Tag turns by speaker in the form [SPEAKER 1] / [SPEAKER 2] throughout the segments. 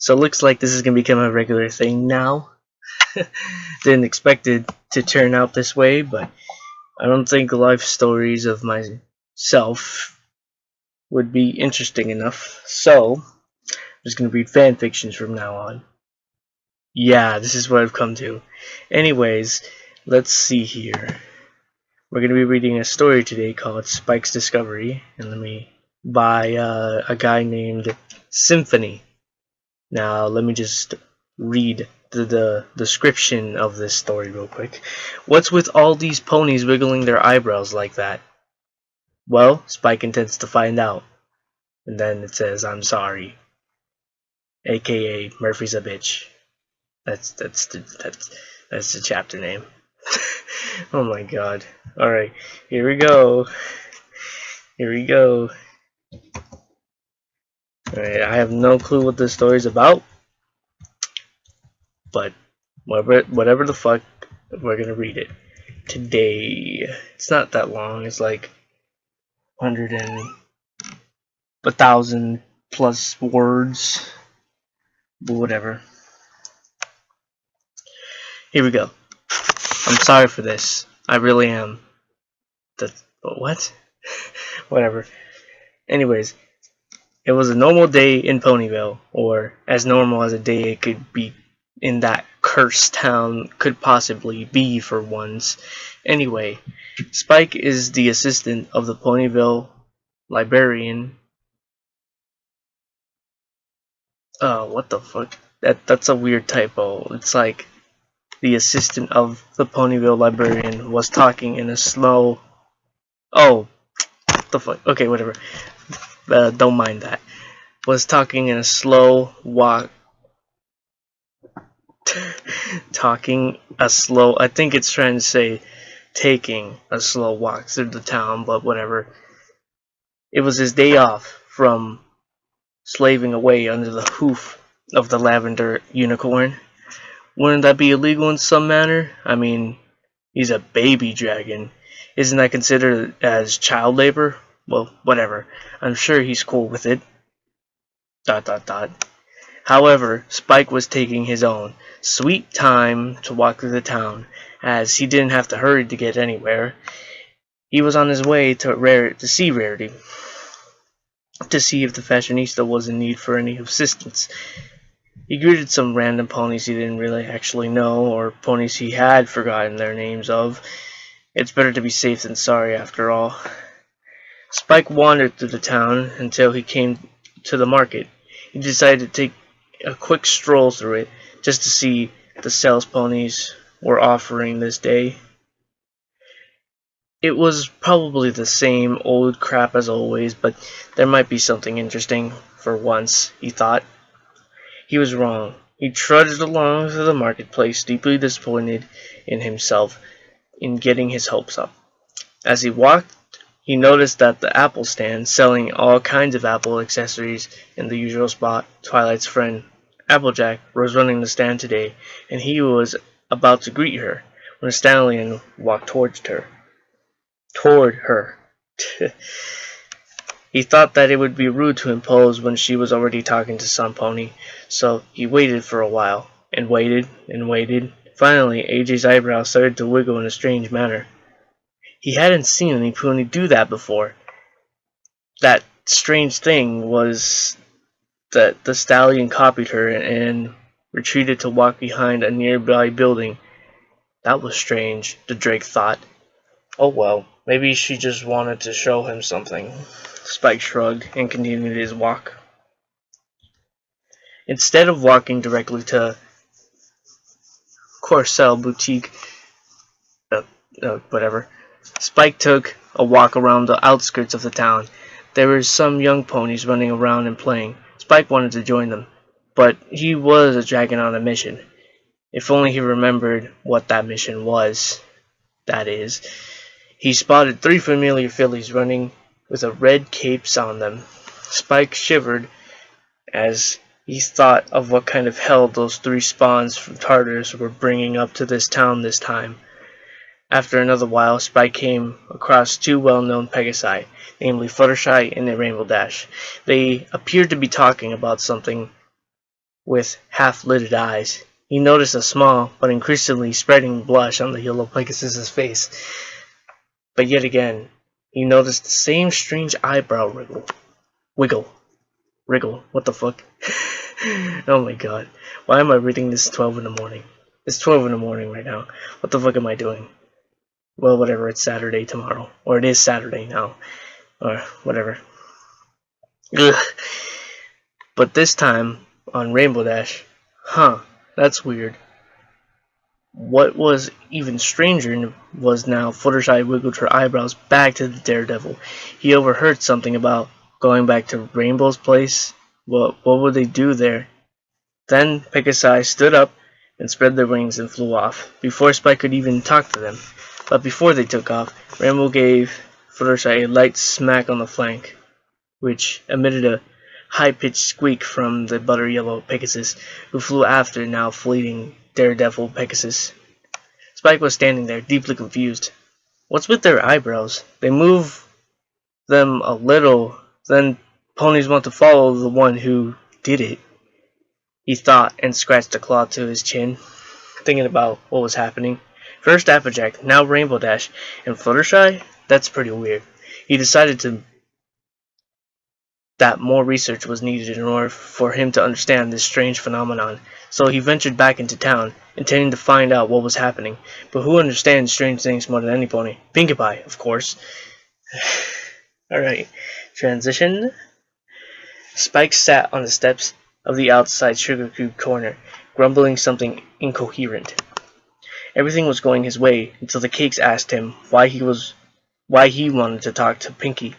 [SPEAKER 1] So it looks like this is going to become a regular thing now. Didn't expect it to turn out this way, but I don't think life stories of myself would be interesting enough. So I'm just going to read fan fictions from now on. Yeah, this is what I've come to. Anyways, let's see here. We're going to be reading a story today called Spike's Discovery, and by a guy named Symphony. Now, let me just read the description of this story real quick. What's with all these ponies wiggling their eyebrows like that? Well, Spike intends to find out. And then it says, I'm sorry. AKA Murphy's a bitch. That's the chapter name. Oh my god. Alright, here we go. Here we go. Alright, I have no clue what this story's about. But whatever the fuck, we're gonna read it today. It's not that long. It's like 1,000 plus words. But whatever. Here we go. I'm sorry for this. I really am. What? Whatever. Anyways, it was a normal day in Ponyville, or as normal as a day it could be in that cursed town could possibly be for once. Anyway, Spike is the assistant of the Ponyville librarian. Oh, what the fuck? That's a weird typo. It's like the assistant of the Ponyville librarian was talking in a slow... Oh, what the fuck? Okay, whatever. Don't mind that. Was talking in a slow walk... talking a slow... I think it's trying to say taking a slow walk through the town, but whatever. It was his day off from slaving away under the hoof of the lavender unicorn. Wouldn't that be illegal in some manner? I mean, he's a baby dragon. Isn't that considered as child labor? Well, whatever. I'm sure he's cool with it. ... However, Spike was taking his own sweet time to walk through the town, as he didn't have to hurry to get anywhere. He was on his way to see Rarity, to see if the fashionista was in need for any assistance. He greeted some random ponies he didn't really actually know, or ponies he had forgotten their names of. It's better to be safe than sorry, after all. Spike wandered through the town until he came to the market. He decided to take a quick stroll through it, just to see the sales ponies were offering this day. It was probably the same old crap as always, but there might be something interesting for once, he thought. He was wrong. He trudged along through the marketplace, deeply disappointed in himself in getting his hopes up. As he walked, he noticed that the apple stand, selling all kinds of apple accessories in the usual spot, Twilight's friend, Applejack, was running the stand today, and he was about to greet her when a stallion walked toward her. He thought that it would be rude to impose when she was already talking to some pony, so he waited for a while, and waited, and waited. Finally, AJ's eyebrows started to wiggle in a strange manner. He hadn't seen any pony do that before. That strange thing was that the stallion copied her and retreated to walk behind a nearby building. That was strange, the Drake thought. Oh well, maybe she just wanted to show him something. Spike shrugged and continued his walk. Instead of walking directly to Corcel Boutique, whatever, Spike took a walk around the outskirts of the town. There were some young ponies running around and playing. Spike wanted to join them, but he was a dragon on a mission. If only he remembered what that mission was. That is, he spotted 3 familiar fillies running with a red capes on them. Spike shivered as he thought of what kind of hell those 3 spawns from Tartarus were bringing up to this town this time. After another while, Spike came across 2 well-known Pegasi, namely Fluttershy and Rainbow Dash. They appeared to be talking about something with half-lidded eyes. He noticed a small but increasingly spreading blush on the yellow Pegasus's face. But yet again, he noticed the same strange eyebrow wriggle. What the fuck? Oh my god. Why am I reading this 12 in the morning? It's 12 in the morning right now. What the fuck am I doing? Well, whatever, it's Saturday tomorrow. Or it is Saturday now. Or whatever. Ugh. But this time, on Rainbow Dash, that's weird. What was even stranger was now Fluttershy wiggled her eyebrows back to the Daredevil. He overheard something about going back to Rainbow's place. What would they do there? Then Pegasi stood up and spread their wings and flew off, before Spike could even talk to them. But before they took off, Rainbow gave Fluttershy a light smack on the flank, which emitted a high-pitched squeak from the butter yellow Pegasus, who flew after now fleeting Daredevil Pegasus. Spike was standing there, deeply confused. What's with their eyebrows? They move them a little, then ponies want to follow the one who did it, he thought, and scratched a claw to his chin, thinking about what was happening. First Applejack, now Rainbow Dash, and Fluttershy? That's pretty weird. He decided that more research was needed in order for him to understand this strange phenomenon, so he ventured back into town, intending to find out what was happening. But who understands strange things more than any pony? Pinkie Pie, of course. Alright, transition. Spike sat on the steps of the outside Sugar Cube corner, grumbling something incoherent. Everything was going his way until the Cakes asked him why he wanted to talk to Pinkie.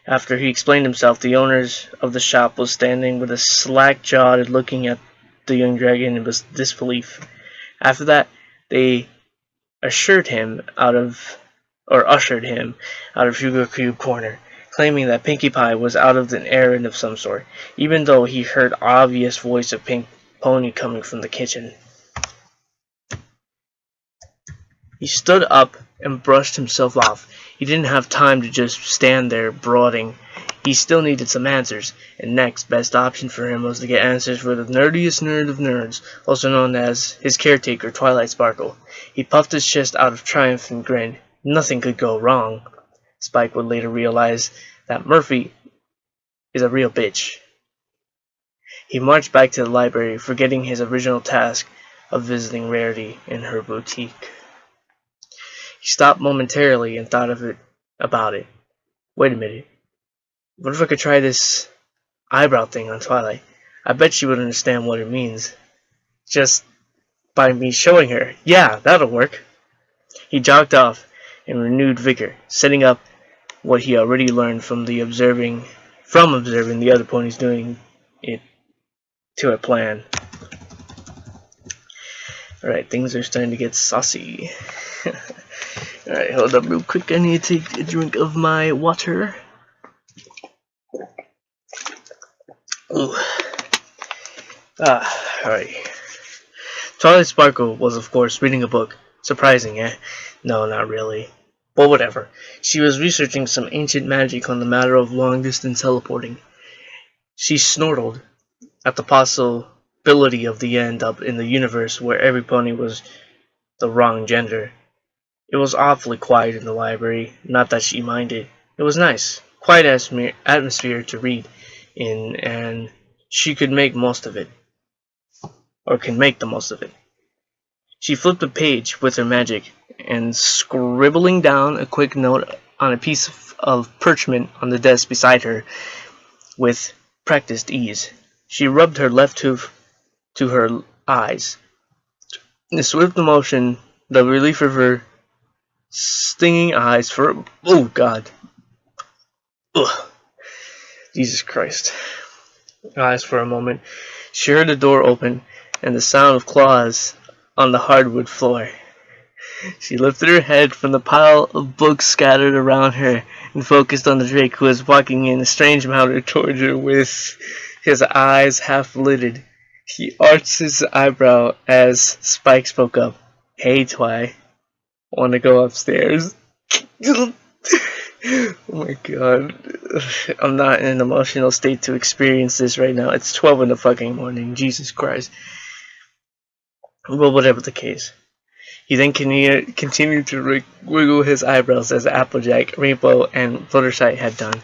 [SPEAKER 1] After he explained himself, the owners of the shop was standing with a slack-jawed looking at the young dragon in disbelief. After that, they ushered him out of Sugar Cube corner, claiming that Pinkie Pie was out of an errand of some sort, even though he heard obvious voice of Pink Pony coming from the kitchen. He stood up and brushed himself off. He didn't have time to just stand there brooding. He still needed some answers, and next best option for him was to get answers for the nerdiest nerd of nerds, also known as his caretaker, Twilight Sparkle. He puffed his chest out of triumph and grinned. Nothing could go wrong. Spike would later realize that Murphy is a real bitch. He marched back to the library, forgetting his original task of visiting Rarity in her boutique. He stopped momentarily and thought about it. Wait a minute. What if I could try this eyebrow thing on Twilight? I bet she would understand what it means. Just by me showing her. Yeah, that'll work. He jogged off in renewed vigor, setting up what he already learned from observing the other ponies doing it to a plan. Alright, things are starting to get saucy. Alright, hold up real quick. I need to take a drink of my water. Ooh. Alright. Twilight Sparkle was, of course, reading a book. Surprising, eh? No, not really. But whatever. She was researching some ancient magic on the matter of long-distance teleporting. She snortled at the possibility of the end up in the universe where every pony was the wrong gender. It was awfully quiet in the library, not that she minded. It was nice, quiet atmosphere to read in, and she could make most of it. Or can make the most of it. She flipped a page with her magic, and scribbling down a quick note on a piece of parchment on the desk beside her with practiced ease. She rubbed her left hoof to her eyes. In a swift motion, the relief of her stinging eyes for... Oh, God. Ugh. Jesus Christ. Eyes for a moment. She heard the door open and the sound of claws on the hardwood floor. She lifted her head from the pile of books scattered around her and focused on the Drake, who was walking in a strange manner towards her with his eyes half-lidded. He arched his eyebrow as Spike spoke up. Hey, Twi. Want to go upstairs? Oh my god. I'm not in an emotional state to experience this right now. It's 12 in the fucking morning. Jesus Christ. Well, whatever the case. He then continued to wiggle his eyebrows as Applejack, Rainbow, and Fluttershy had done.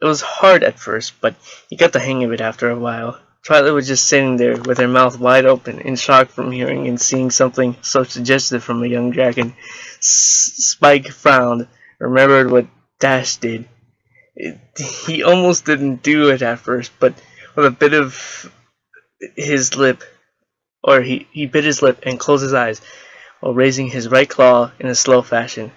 [SPEAKER 1] It was hard at first, but he got the hang of it after a while. Twilight was just sitting there with her mouth wide open in shock from hearing and seeing something so suggestive from a young dragon. Spike frowned, remembered what Dash did. He almost didn't do it at first, but with a bit of his lip, or he bit his lip and closed his eyes while raising his right claw in a slow fashion,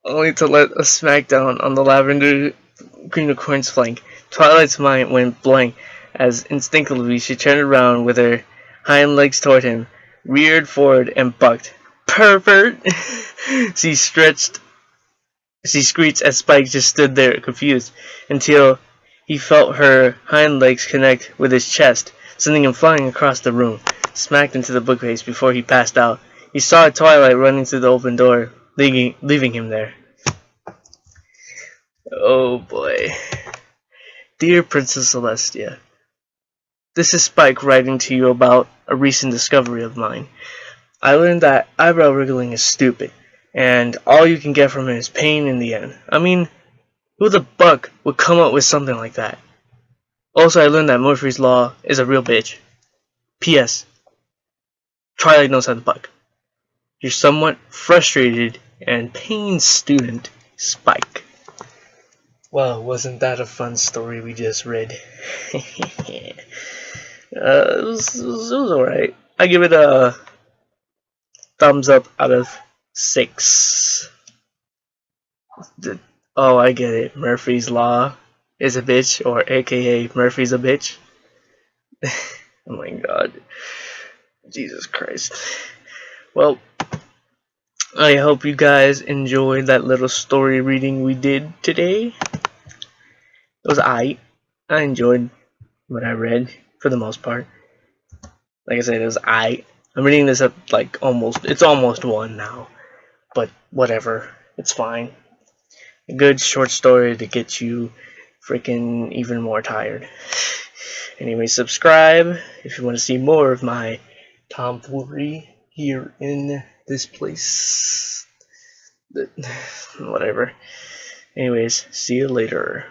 [SPEAKER 1] only to let a smackdown on the lavender unicorn's flank. Twilight's mind went blank as instinctively she turned around with her hind legs toward him, reared forward, and bucked. Pervert! she screeched as Spike just stood there confused until he felt her hind legs connect with his chest, sending him flying across the room, smacked into the bookcase before he passed out. He saw Twilight running through the open door, leaving him there. Oh boy. Dear Princess Celestia, this is Spike writing to you about a recent discovery of mine. I learned that eyebrow wriggling is stupid, and all you can get from it is pain in the end. I mean, who the buck would come up with something like that? Also, I learned that Murphy's Law is a real bitch. P.S. Twilight knows how to buck. Your somewhat frustrated and pained student, Spike. Well, wasn't that a fun story we just read? It was alright. I give it a thumbs up out of 6. Oh, I get it. Murphy's Law is a bitch, or aka Murphy's a bitch. Oh my god. Jesus Christ. Well, I hope you guys enjoyed that little story reading we did today. It was aight. I enjoyed what I read for the most part. Like I said, it was aight. I'm reading this at like it's almost 1 now. But whatever. It's fine. A good short story to get you freaking even more tired. Anyway, subscribe if you want to see more of my tomfoolery here in this place. Whatever. Anyways, see you later.